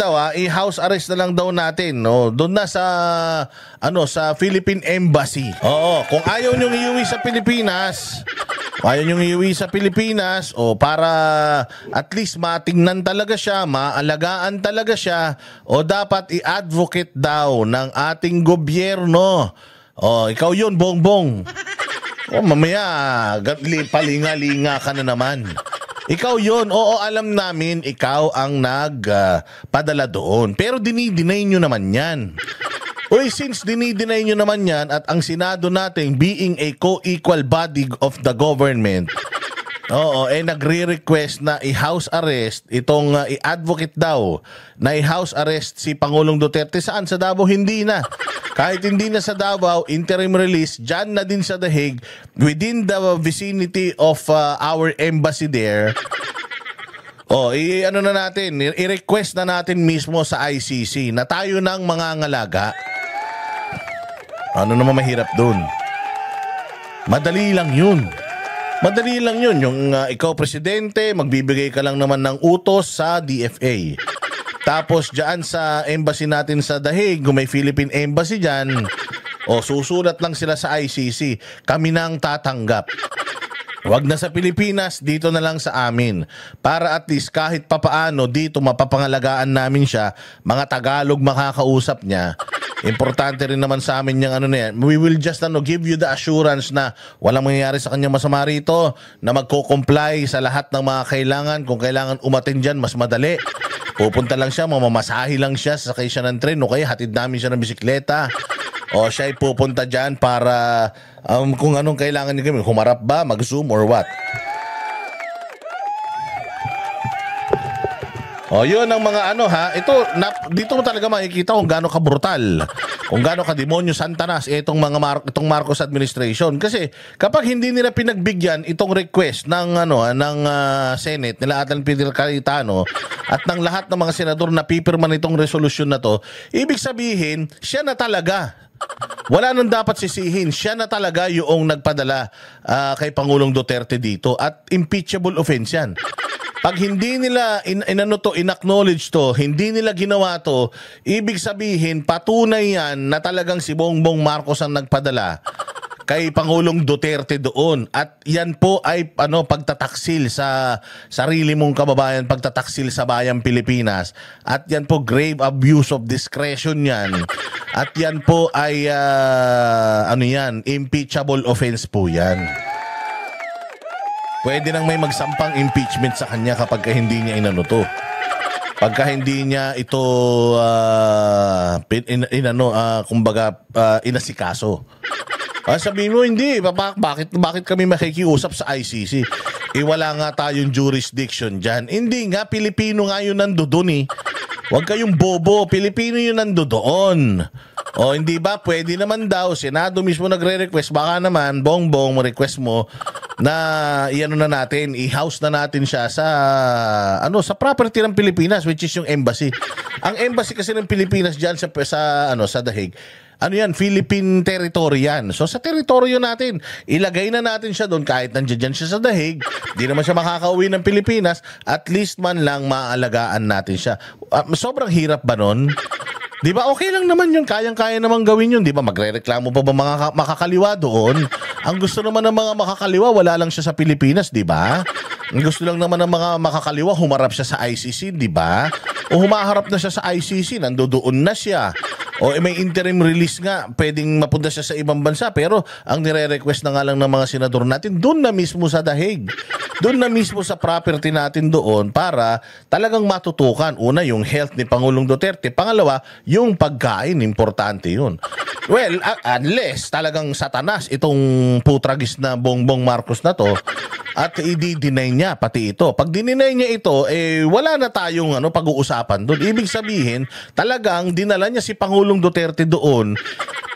daw i-house arrest na lang daw natin, no. Doon na sa sa Philippine Embassy. Oo, kung ayaw niyong iuwi sa Pilipinas, para at least matingnan talaga siya, maalagaan talaga siya, o dapat i-advocate daw ng ating gobyerno. Ikaw yun, Bongbong. Mamaya palinga-linga ka na naman. Ikaw yun. Oo, alam namin ikaw ang nagpadala doon. Pero dinideny nyo naman yan. Since dinideny nyo naman yan at ang Senado natin being a co-equal body of the government, nagre-request na i-house arrest, i-advocate daw na i-house arrest si Pangulong Duterte. Saan? Sa Davao? Hindi na. Kahit hindi na sa Davao, interim release, dyan na din sa The Hague, within the vicinity of our embassy there. I-request na natin mismo sa ICC na tayo ng mga ngalaga. Ano naman mahirap dun? Madali lang yun. Yung ikaw presidente, magbibigay ka lang naman ng utos sa DFA. Tapos dyan sa embassy natin sa The Hague, kung may Philippine Embassy dyan, susulat lang sila sa ICC, kami nang tatanggap. Wag na sa Pilipinas, dito na lang sa amin. Para at least kahit papaano dito mapapangalagaan namin siya, mga Tagalog makakausap niya. Importante rin naman sa amin yung yan. We will just give you the assurance na walang mangyayari sa kanya masama rito, na magko-comply sa lahat ng mga kailangan. Kung kailangan umatin dyan, mas madali. Pupunta lang siya, mamamasahe lang siya, sasakay siya ng tren, o kaya hatid namin siya ng bisikleta. Siya ay pupunta dyan para kung anong kailangan niya gawin. Humarap ba, mag-zoom or what? Yun ang mga dito mo talaga makikita kung gaano ka-brutal, kung gaano ka-demonyo santanas itong Marcos administration. Kasi kapag hindi nila pinagbigyan itong request ng Senate nila Alan Peter Cayetano at ng lahat ng mga senador na pipirma nitong resolusyon na to, ibig sabihin siya na talaga. Wala nang dapat sisihin. Siya na talaga yung nagpadala kay Pangulong Duterte dito, at impeachable offense yan. Pag hindi nila in-acknowledge to, hindi nila ginawa to, ibig sabihin patunay yan na talagang si Bongbong Marcos ang nagpadala kay Pangulong Duterte doon. At yan po ay pagtataksil sa sarili mong kababayan, pagtataksil sa bayang Pilipinas. At yan po grave abuse of discretion yan. At yan po ay impeachable offense po yan. Pwede nang may magsampang impeachment sa kanya kapag hindi niya to. Pagka hindi niya ito inasikaso. Sabihin mo, hindi. Bakit kami makikiusap sa ICC? Wala nga tayong jurisdiction dyan. Hindi nga, Pilipino nga yun nandoon eh. Huwag kayong bobo, Pilipino yun nandoon. Hindi ba? Pwede naman daw. Senado mismo nagre-request. Baka naman, Bongbong, request mo na i-house na natin siya sa property ng Pilipinas, which is yung embassy. Ang embassy kasi ng Pilipinas diyan sa The Hague. Philippine territory yan. So sa teritoryo natin, ilagay na natin siya doon kahit nandiyan siya sa The Hague. Di naman siya makakauwi ng Pilipinas, at least man lang maaalagaan natin siya. Sobrang hirap ba nun? Di ba? Okay lang naman yun. Kayang-kaya naman gawin yun. Di ba? Magre-reklamo pa ba mga makakaliwa doon? Ang gusto naman ng mga makakaliwa, wala lang siya sa Pilipinas, di ba? Ang gusto lang naman ng mga makakaliwa, humarap siya sa ICC, di ba? O humaharap na siya sa ICC, nandoon na siya. O may interim release nga, pwedeng mapunta siya sa ibang bansa. Pero ang nire-request na nga lang ng mga senador natin, doon na mismo sa The Hague. Doon na mismo sa property natin doon para talagang matutukan. Una, yung health ni Pangulong Duterte. Pangalawa, yung pagkain, importante yun. Well, unless talagang satanas itong putragis na Bongbong Marcos na to, at i-deny niya pati ito. Pag dininay niya ito, wala na tayong pag-uusapan doon. Ibig sabihin, talagang dinala niya si Pangulong Duterte doon,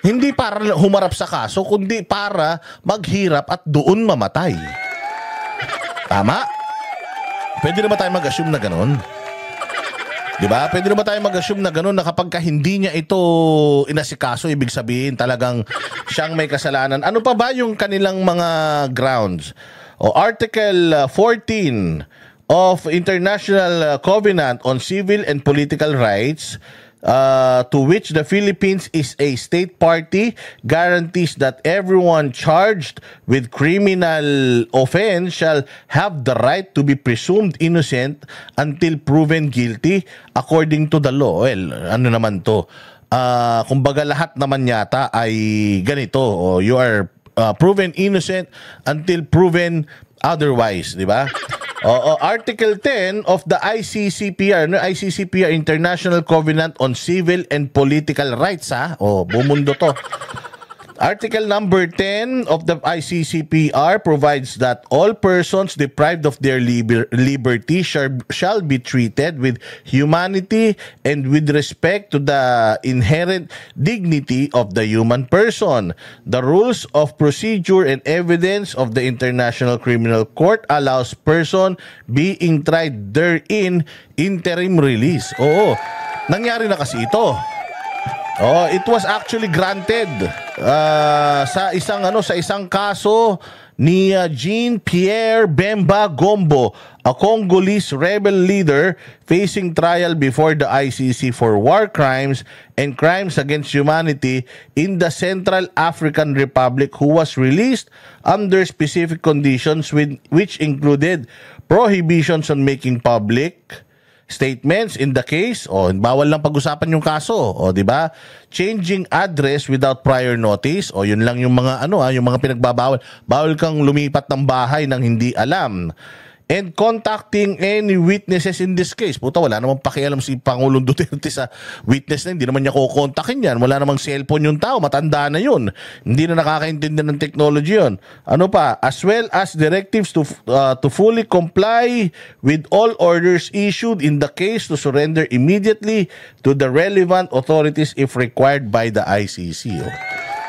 hindi para humarap sa kaso, kundi para maghirap at doon mamatay. Tama? Pwede na ba tayo mag-assume na gano'n? Diba? Pwede na ba tayo mag-assume na gano'n na kapag hindi niya ito inasikaso, ibig sabihin talagang siyang may kasalanan? Ano pa ba yung kanilang mga grounds? Article 14 of International Covenant on Civil and Political Rights, to which the Philippines is a state party, guarantees that everyone charged with criminal offense shall have the right to be presumed innocent until proven guilty according to the law. Well, ano naman to? Kumbaga lahat naman yata ay ganito. You are proven innocent until proven otherwise, di ba? Article 10 of the ICCPR, ICCPR International Covenant on Civil and Political Rights, bumundo to. Article number 10 of the ICCPR provides that all persons deprived of their liberty shall be treated with humanity and with respect to the inherent dignity of the human person. The rules of procedure and evidence of the International Criminal Court allows person being tried therein interim release. Oo, nangyari na kasi ito. It was actually granted sa isang kaso ni Jean-Pierre Bemba Gombo, a Congolese rebel leader facing trial before the ICC for war crimes and crimes against humanity in the Central African Republic, who was released under specific conditions which included prohibitions on making public statements in the case, bawal lang pag-usapan yung kaso, di ba? Changing address without prior notice, yun lang yung mga yung mga pinagbabawal. Bawal kang lumipat ng bahay nang hindi alam. And contacting any witnesses in this case. Puta, wala namang pakialam si Pangulong Duterte sa witness na. Hindi naman niya kukontakin yan. Wala namang cellphone yung tao. Matanda na yun. Hindi na nakakaintindi ng technology yun. Ano pa? As well as directives to fully comply with all orders issued in the case, to surrender immediately to the relevant authorities if required by the ICC.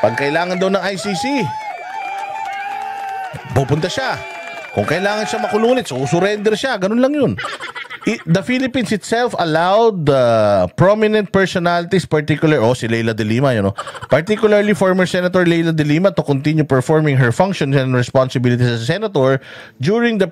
Pag kailangan daw ng ICC, pupunta siya. Kung kailangan siya makulunit, so surrender siya. Ganun lang yun. The Philippines itself allowed prominent personalities, si Leila de Lima, particularly former Senator Leila de Lima, to continue performing her functions and responsibilities as a senator during the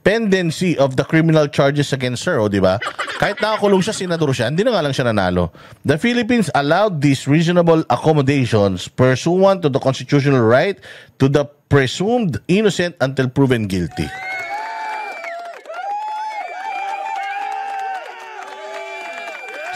pendency of the criminal charges against her, di ba? Kahit nakakulong siya, senador siya, hindi na nga lang siya nanalo. The Philippines allowed these reasonable accommodations pursuant to the constitutional right to the presumed innocent until proven guilty.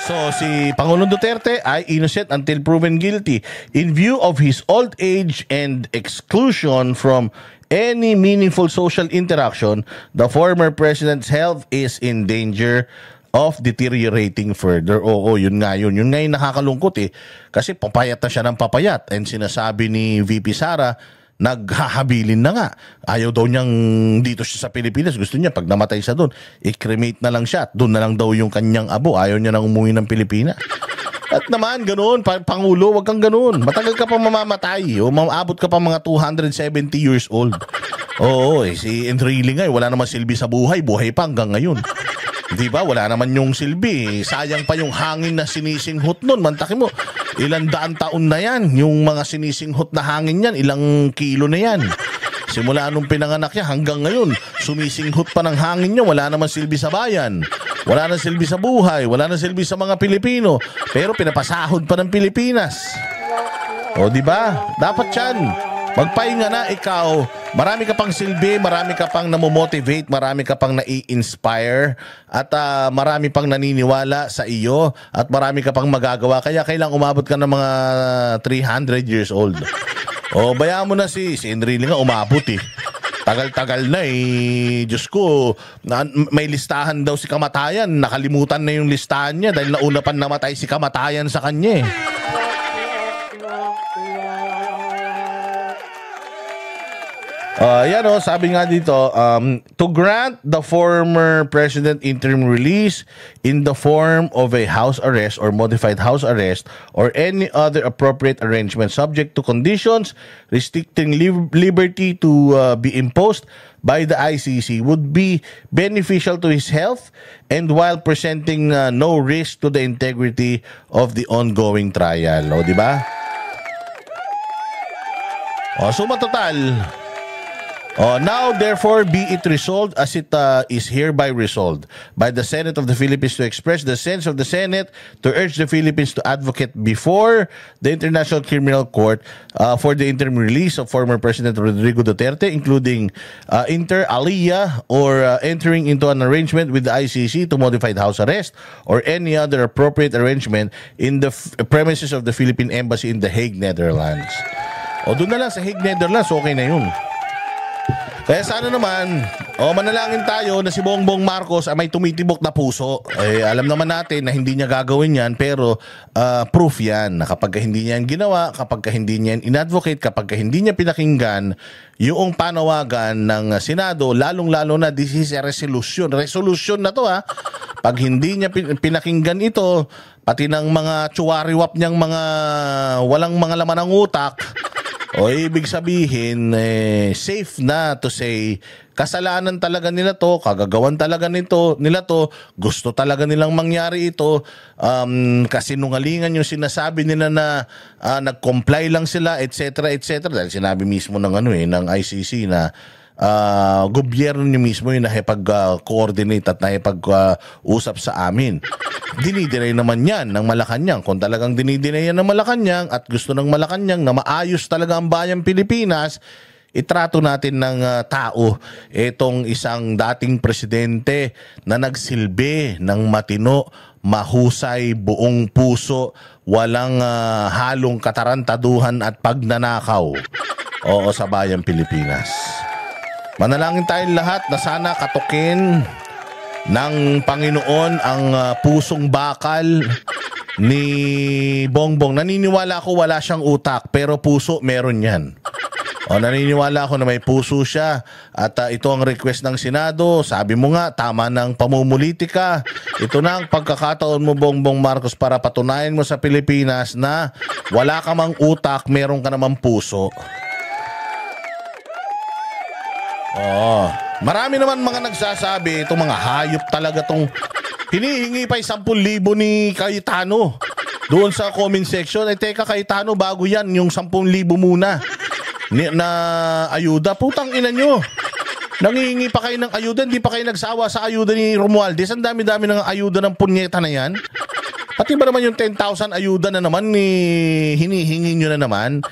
So, si Pangulong Duterte ay innocent until proven guilty. In view of his old age and exclusion from any meaningful social interaction, the former president's health is in danger of deteriorating further. Yun nga yun. Yun nga yung nakakalungkot Kasi papayat na siya ng papayat. And sinasabi ni VP Sara, naghahabilin na nga. Ayaw daw niyang dito siya sa Pilipinas. Gusto niya pag namatay siya doon, i-cremate na lang siya at doon na lang daw yung kanyang abo. Ayaw niya nang umuwi ng Pilipinas. At naman, ganoon, Pangulo, wag kang ganoon. Matagal ka pa mamamatay. Maabot ka pa mga 270 years old. Si Enrile nga, wala naman silbi sa buhay. Buhay pa hanggang ngayon. Di ba? Wala naman yung silbi. Sayang pa yung hangin na sinisinghot nun. Mantakin mo, ilang daan taon na yan. Yung mga sinisinghot na hangin yan, ilang kilo na yan. Simula nung pinanganak niya hanggang ngayon, sumisinghot pa ng hangin niya. Wala naman silbi sa bayan. Wala nang silbi sa buhay. Wala nang silbi sa mga Pilipino. Pero pinapasahod pa ng Pilipinas. Di ba? Dapat yan. Magpahinga na ikaw. Marami ka pang silbi, marami ka pang namomotivate, marami ka pang nai-inspire, at marami pang naniniwala sa iyo, at marami ka pang magagawa. Kaya kailangang umabot ka ng mga 300 years old. Bayaan mo na si Enrile nga umabot Tagal-tagal na Diyos ko, may listahan daw si kamatayan. Nakalimutan na yung listahan niya dahil nauna pa namatay si kamatayan sa kanya sabi nga dito, to grant the former president interim release in the form of a house arrest or modified house arrest or any other appropriate arrangement subject to conditions restricting liberty to be imposed by the ICC would be beneficial to his health and while presenting no risk to the integrity of the ongoing trial. Di ba? Suma total, Now, therefore, be it resolved as it is hereby resolved by the Senate of the Philippines to express the sense of the Senate to urge the Philippines to advocate before the International Criminal Court for the interim release of former President Rodrigo Duterte, including inter alia or entering into an arrangement with the ICC to modified house arrest or any other appropriate arrangement in the premises of the Philippine Embassy in The Hague, Netherlands. Doon na lang sa Hague, Netherlands, okay na yun. Kaya sana naman, manalangin tayo na si Bongbong Marcos ay may tumitibok na puso. Alam naman natin na hindi niya gagawin yan, pero proof yan na kapag hindi niya yan ginawa, kapag hindi niya yan inadvocate, kapag hindi niya pinakinggan yung panawagan ng Senado, lalong-lalo na this is a resolution. Resolution na to Pag hindi niya pinakinggan ito, pati ng mga tsuwariwap niyang mga walang mga laman ng utak, ibig sabihin, safe na to say, kasalanan talaga nila to, kagagawan talaga nila to, gusto talaga nilang mangyari ito, kasinungalingan yung sinasabi nila na nag-comply lang sila, etc. Dahil sinabi mismo ng ng ICC na gobyerno niyo mismo yung nakipag-coordinate at nakipag-usap sa amin. Dinidinay naman yan ng Malacanang. Kung talagang dinidinay yan ng Malacanang at gusto ng Malacanang na maayos talaga ang bayang Pilipinas, itrato natin ng tao itong isang dating presidente na nagsilbi ng matino, mahusay, buong puso, walang halong katarantaduhan at pagnanakaw sa bayang Pilipinas. Manalangin tayong lahat na sana katukin ng Panginoon ang pusong bakal ni Bongbong. Naniniwala ako wala siyang utak, pero puso meron yan. Naniniwala ako na may puso siya at ito ang request ng Senado. Sabi mo nga, tama ng pamumulitika. Ito na ang pagkakataon mo, Bongbong Marcos, para patunayan mo sa Pilipinas na wala ka mang utak, meron ka namang puso. Marami naman mga nagsasabi, itong mga hayop talaga tong hinihingi pa 10,000 ni Cayetano doon sa comment section. Teka Cayetano, bago yan, yung 10,000 muna na ayuda. Putang ina nyo, nangihingi pa kayo ng ayuda, hindi pa kayo nagsawa sa ayuda ni Romualdez. Ang dami-dami ng ayuda ng punyeta na yan. Pati ba naman yung 10,000 ayuda na naman hinihingi nyo na naman?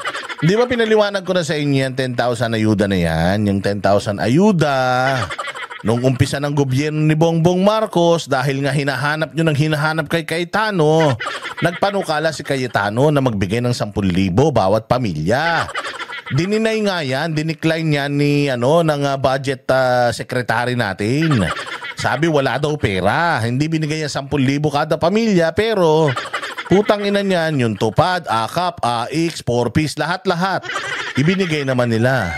Di ba pinaliwanag ko na sa inyo yan, 10,000 ayuda na yan? Yung 10,000 ayuda, nung umpisa ng gobyerno ni Bongbong Marcos, dahil nga hinahanap nyo ng hinahanap kay Cayetano, nagpanukala si Cayetano na magbigay ng 10,000 bawat pamilya. Dininay nga yan, dinicline yan ng budget secretary natin. Sabi wala daw pera, hindi binigay niya 10,000 kada pamilya, pero putang ina niyan, yung tupad, akap, AX, 4-piece, lahat-lahat. Ibinigay naman nila.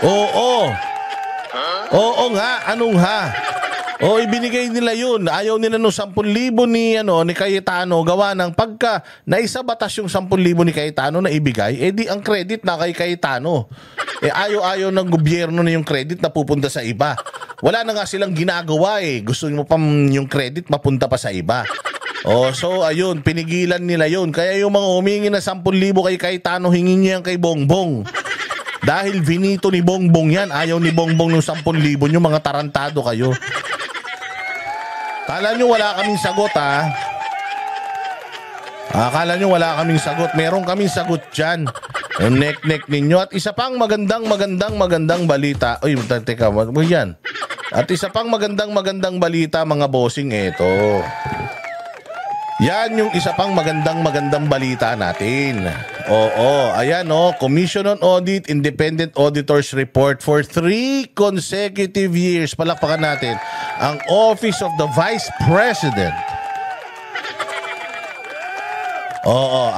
Oo nga, anong ha? Ibinigay nila yun. Ayaw nila no 10,000 ni Cayetano, gawa ng pagka naisabatas yung 10,000 ni Cayetano na ibigay, di ang credit na kay Cayetano. Ayaw ng gobyerno na yung credit na pupunta sa iba. Wala na nga silang ginagawa Gusto mo pa yung credit mapunta pa sa iba. So ayun, pinigilan nila yun. Kaya yung mga humingi na 10,000 kay Cayetano, hingin niya yan kay Bongbong. Dahil vinito ni Bongbong yan. Ayaw ni Bongbong ng 10,000 nyo, mga tarantado kayo. Kala nyo wala kaming sagot Akala nyo wala kaming sagot. Meron kaming sagot dyan. Yung neck ninyo. At isa pang magandang balita. Uy, teka, yan. At isa pang magandang balita, mga bossing, eto. Yan yung isa pang magandang balita natin. Ayan Commission on Audit, Independent Auditors Report for 3 consecutive years. Palakpakan natin ang Office of the Vice President.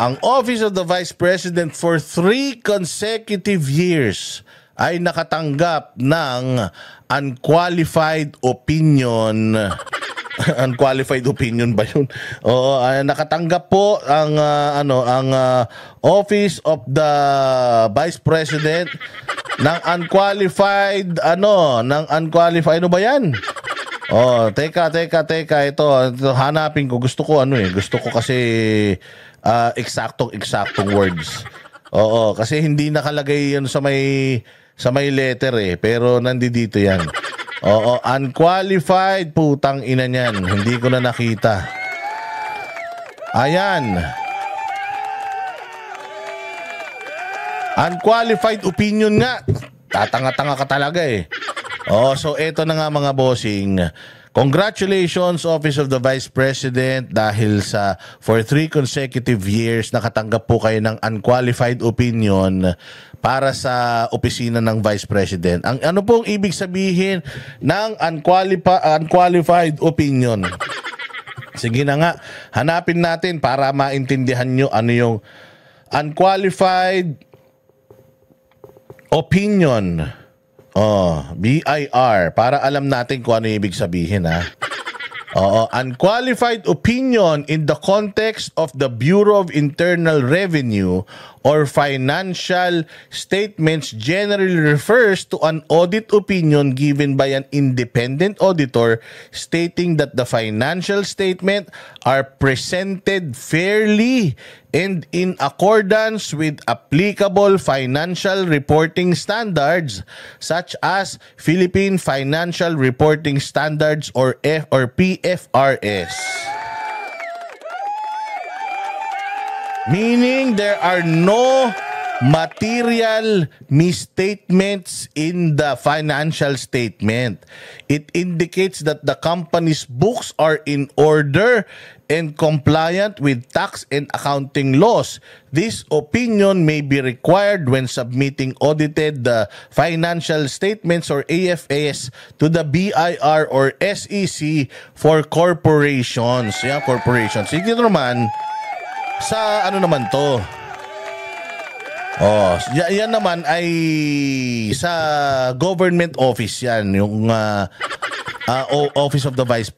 Ang Office of the Vice President for 3 consecutive years ay nakatanggap ng unqualified opinion. Unqualified opinion ba yun? Nakatanggap po ang Office of the Vice President ng unqualified ano ba yan? Teka ito hanapin ko. Gusto ko kasi eksaktong words. Oo, kasi hindi nakalagay yun sa may letter eh, pero nandito yan. Oo, unqualified, putang ina niyan. Hindi ko na nakita. Ayan. Unqualified opinion nga. Tatanga-tanga ka talaga eh. Oh, so eto na nga mga bossing. Congratulations Office of the Vice President dahil for 3 consecutive years nakatanggap po kayo ng unqualified opinion para sa opisina ng Vice President. Ano pong ibig sabihin ng unqualified opinion? Sige na nga, hanapin natin para maintindihan nyo ano yung unqualified opinion. BIR, para alam natin kung ano ibig sabihin, ha. Unqualified opinion in the context of the Bureau of Internal Revenue or financial statements generally refers to an audit opinion given by an independent auditor stating that the financial statement are presented fairly and in accordance with applicable financial reporting standards such as Philippine Financial Reporting Standards or PFRS. Meaning there are no material misstatements in the financial statement. It indicates that the company's books are in order and compliant with tax and accounting laws. This opinion may be required when submitting audited financial statements or AFAs to the BIR or SEC for corporations. Yeah, corporations. Ito naman, sa ano naman to? Yan naman ay sa government office yan, yung Office of the Vice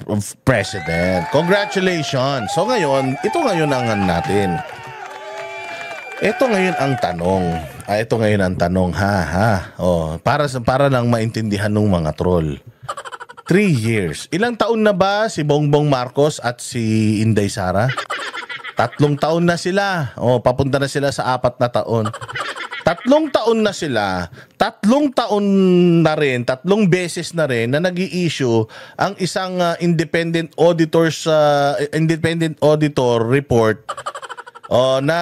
President. Congratulations. So ngayon, ito ngayon ang natin. Ito ngayon ang tanong. Ito ngayon ang tanong, para lang maintindihan ng mga troll. 3 years. Ilang taon na ba si Bongbong Marcos at si Inday Sara? 3 taon na sila. Papunta na sila sa 4 na taon. 3 taon na sila. 3 taon na rin, 3 beses na rin na nag-i-issue ang isang independent auditor report na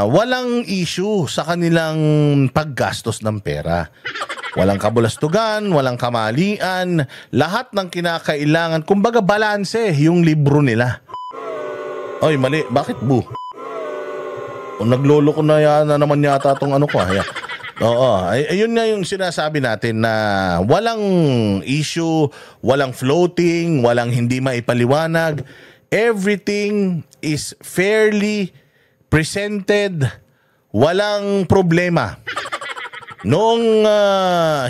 walang issue sa kanilang paggastos ng pera. Walang kabulastugan, walang kamalian, lahat ng kinakailangan, kumbaga balanse yung libro nila. Oy, mali. Bakit, bu? Naglolo ko na naman yata itong ano ko. Ayun nga yung sinasabi natin na walang issue, walang floating, walang hindi maipaliwanag. Everything is fairly presented. Walang problema. Noong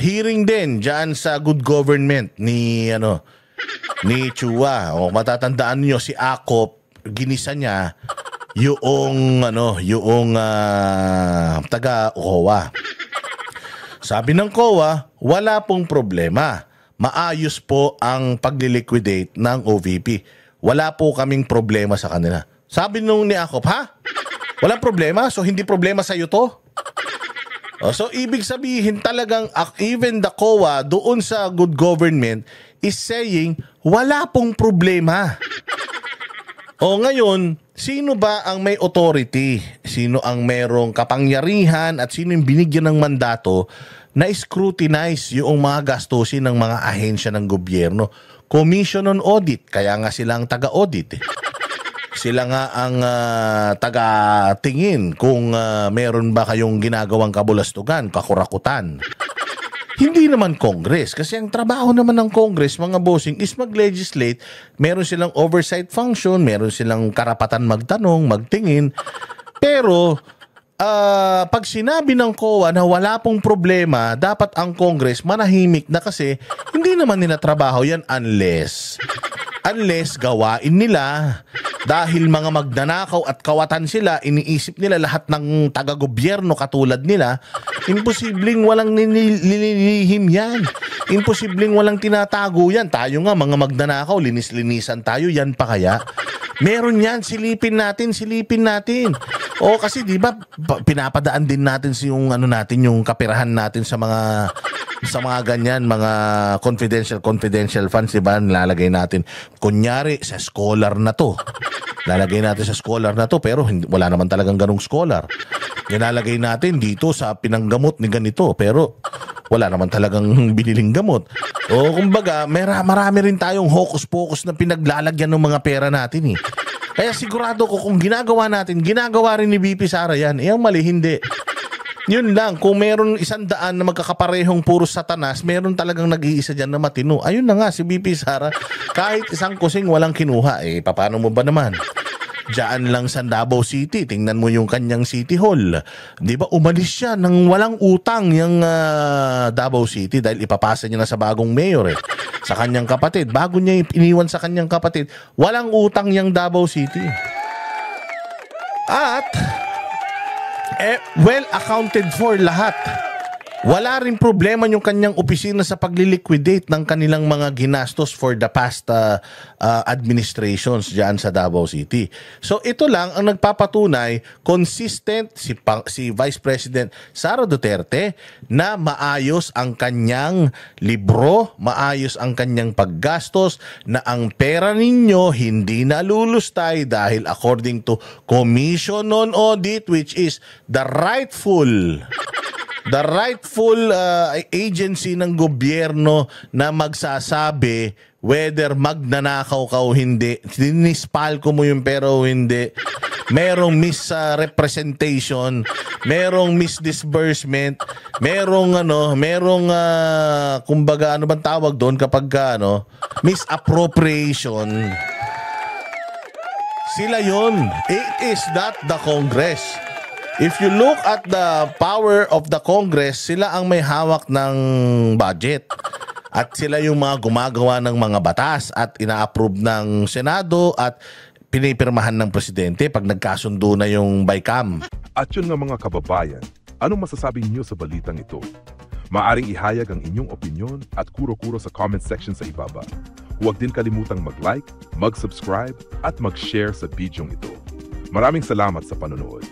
hearing din dyan sa good government ni Chua, matatandaan niyo si Akop, ginisa niya yung taga COA. Sabi ng COA, wala pong problema. Maayos po ang pagliliquidate ng OVP. Wala po kaming problema sa kanila. Sabi nung ni Akop, walang problema? So hindi problema sa iyo to? So ibig sabihin talagang even the COA doon sa good government is saying wala pong problema. Ngayon, sino ba ang may authority? Sino ang merong kapangyarihan at sino yung binigyan ng mandato na scrutinize yung mga gastusin ng mga ahensya ng gobyerno? Commission on Audit, kaya nga sila ang taga-audit. Sila nga ang taga-tingin kung meron ba kayong ginagawang kabulastugan, kakurakutan. Hindi naman Congress, kasi ang trabaho naman ng Congress, mga bossing, is mag-legislate. Meron silang oversight function, meron silang karapatan magtanong, magtingin. Pero pag sinabi ng COA na wala pong problema, dapat ang Congress manahimik na, kasi hindi naman nila trabaho yan unless gawain nila. Dahil mga magnanakaw at kawatan sila, iniisip nila lahat ng taga-gobyerno katulad nila, imposibleng walang nililihim yan. Imposibleng walang tinatago yan. Tayo nga mga magnanakaw, linis-linisan tayo, yan pa kaya? Meron yan, silipin natin. O kasi 'di ba pinapadaan din natin yung ano natin, yung kapirahan natin sa mga ganyan, mga confidential funds, 'di ba? Nilalagay natin kunyari sa scholar na 'to. Lalagay natin sa scholar na 'to pero wala naman talagang ganung scholar. Nilalagay natin dito sa pinanggamot ni ganito pero wala naman talagang biniling gamot. O kumbaga, marami rin tayong hocus-pocus na pinaglalagyan ng mga pera natin eh. Kaya sigurado ko kung ginagawa natin, ginagawa rin ni VP Sara yan. Ang mali, hindi. Yun lang, kung meron 100 na magkakaparehong puro satanas, meron talagang nag-iisa dyan na matino. Ayun na nga, si VP Sara, kahit isang kusing walang kinuha, paano mo ba naman? Diyan lang sa Davao City, tingnan mo yung kanyang City Hall. Di ba umalis siya nang walang utang yung Davao City dahil ipapasa niya na sa bagong mayor sa kanyang kapatid. Bago niya iniwan sa kanyang kapatid, walang utang yung Davao City. At well accounted for lahat. Wala rin problema yung kanyang opisina sa pagliliquidate ng kanilang mga ginastos for the past administrations dyan sa Davao City. So ito lang ang nagpapatunay, consistent si Vice President Sara Duterte na maayos ang kanyang libro, maayos ang kanyang paggastos, na ang pera ninyo hindi nalulustay dahil according to Commission on Audit, which is the rightful agency ng gobyerno na magsasabi whether magnanakaw ka o hindi, dinispalko mo yung pera o hindi, merong misrepresentation, merong misdisbursement, merong kumbaga ano bang tawag doon kapag misappropriation. Sila yon. It is not the Congress. If you look at the power of the Congress, sila ang may hawak ng budget. At sila yung mga gumagawa ng mga batas at ina-approve ng Senado at pinipirmahan ng Presidente pag nagkasundo na yung BICAM. At yun nga mga kababayan, anong masasabi niyo sa balitang ito? Maaring ihayag ang inyong opinyon at kuro-kuro sa comment section sa ibaba. Huwag din kalimutang mag-like, mag-subscribe at mag-share sa bidyong ito. Maraming salamat sa panonood.